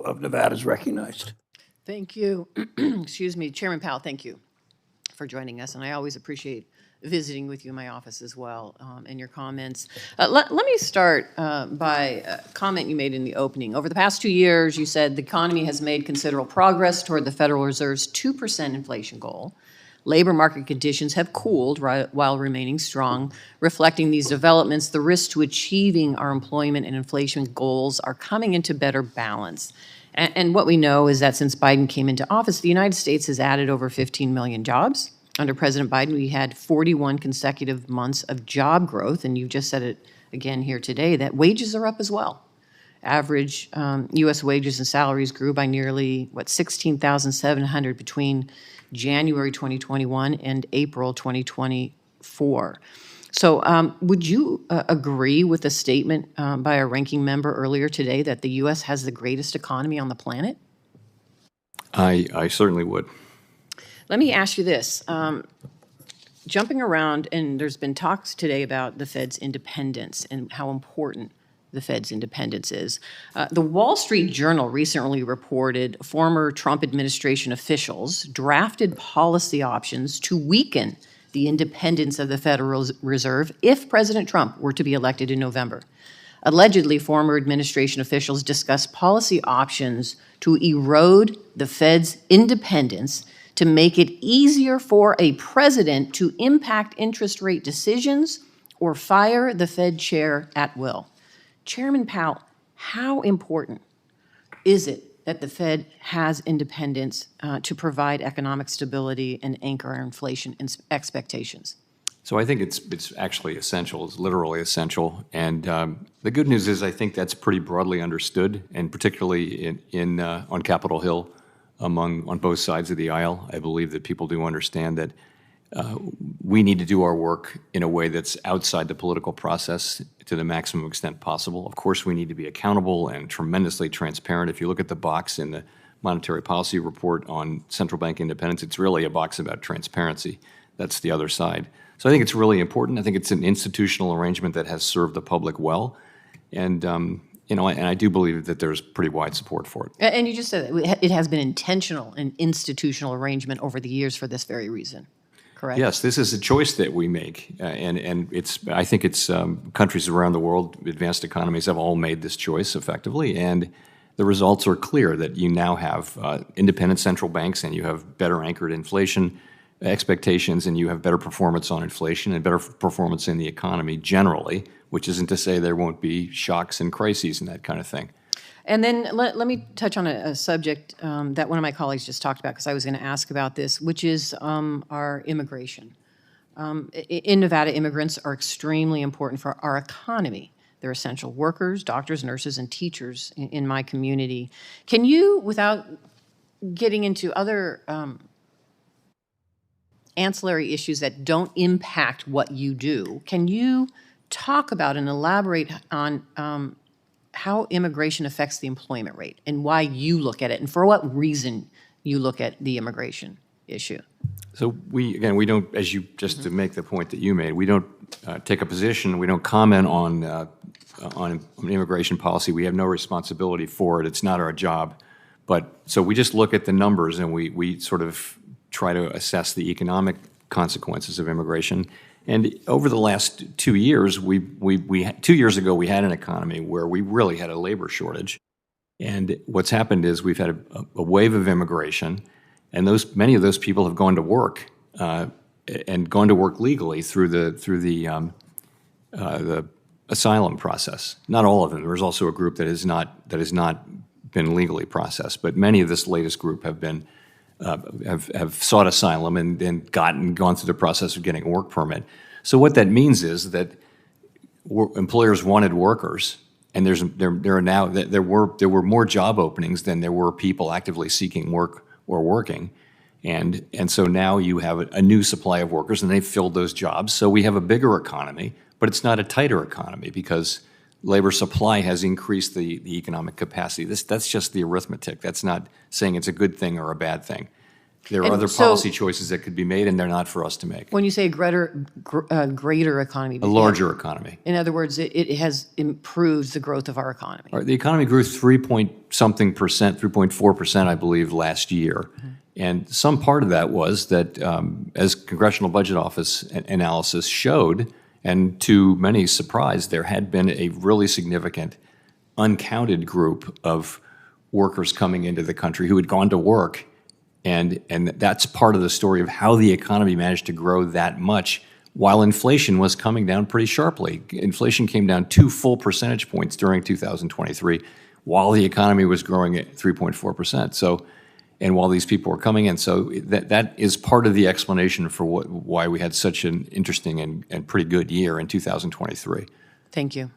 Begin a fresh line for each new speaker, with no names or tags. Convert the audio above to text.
of Nevada is recognized.
Thank you. Excuse me, Chairman Powell, thank you for joining us, and I always appreciate visiting with you in my office as well, and your comments. Let me start by a comment you made in the opening. Over the past 2 years, you said the economy has made considerable progress toward the Federal Reserve's 2% inflation goal. Labor market conditions have cooled while remaining strong. Reflecting these developments, the risks to achieving our employment and inflation goals are coming into better balance. And what we know is that since Biden came into office, the United States has added over 15 million jobs. Under President Biden, we had 41 consecutive months of job growth, and you've just said it again here today, that wages are up as well. Average U.S. wages and salaries grew by nearly, 16,700 between January 2021 and April 2024. So would you agree with the statement by a ranking member earlier today that the U.S. has the greatest economy on the planet?
I certainly would.
Let me ask you this. Jumping around, and there's been talks today about the Fed's independence and how important the Fed's independence is. The Wall Street Journal recently reported former Trump administration officials drafted policy options to weaken the independence of the Federal Reserve if President Trump were to be elected in November. Allegedly, former administration officials discussed policy options to erode the Fed's independence to make it easier for a president to impact interest rate decisions or fire the Fed chair at will. Chairman Powell, how important is it that the Fed has independence to provide economic stability and anchor our inflation expectations?
So I think it's actually essential. It's literally essential. And the good news is I think that's pretty broadly understood, and particularly on Capitol Hill, on both sides of the aisle. I believe that people do understand that we need to do our work in a way that's outside the political process to the maximum extent possible. Of course, we need to be accountable and tremendously transparent. If you look at the box in the Monetary Policy Report on central bank independence, it's really a box about transparency. That's the other side. So I think it's really important. I think it's an institutional arrangement that has served the public well. And and I do believe that there's pretty wide support for it.
And you just said that it has been intentional and institutional arrangement over the years for this very reason. Correct?
Yes, this is a choice that we make, and I think it's countries around the world, advanced economies, have all made this choice effectively, and the results are clear that you now have independent central banks, and you have better anchored inflation expectations, and you have better performance on inflation and better performance in the economy generally, which isn't to say there won't be shocks and crises and that kind of thing.
And then let me touch on a subject that one of my colleagues just talked about, because I was going to ask about this, which is our immigration. In Nevada, immigrants are extremely important for our economy. They're essential workers, doctors, nurses, and teachers in my community. Can you, without getting into other ancillary issues that don't impact what you do, can you talk about and elaborate on how immigration affects the employment rate and why you look at it and for what reason you look at the immigration issue?
So we don't, as you, just to make the point that you made, we don't take a position, we don't comment on immigration policy. We have no responsibility for it. It's not our job. But so we just look at the numbers and we sort of try to assess the economic consequences of immigration. And over the last 2 years, 2 years ago, we had an economy where we really had a labor shortage. And what's happened is we've had a wave of immigration, and many of those people have gone to work and gone to work legally through the asylum process. Not all of them. There's also a group that has not been legally processed, but many of this latest group have been have sought asylum and then gone through the process of getting a work permit. So what that means is that employers wanted workers, and there were more job openings than there were people actively seeking work or working, and so now you have a new supply of workers, and they've filled those jobs. So we have a bigger economy, but it's not a tighter economy because labor supply has increased the economic capacity. That's just the arithmetic. That's not saying it's a good thing or a bad thing. There are
And
other
so-
policy choices that could be made, and they're not for us to make.
When you say greater economy.
A larger economy.
In other words, it has improved the growth of our economy.
All right, the economy grew 3-point-something percent, 3.4%, I believe, last year. And some part of that was that, as Congressional Budget Office analysis showed, and to many surprise, there had been a really significant uncounted group of workers coming into the country who had gone to work. And that's part of the story of how the economy managed to grow that much while inflation was coming down pretty sharply. Inflation came down 2 full percentage points during 2023 while the economy was growing at 3.4%. So, and while these people were coming in. So that is part of the explanation for why we had such an interesting and pretty good year in 2023.
Thank you.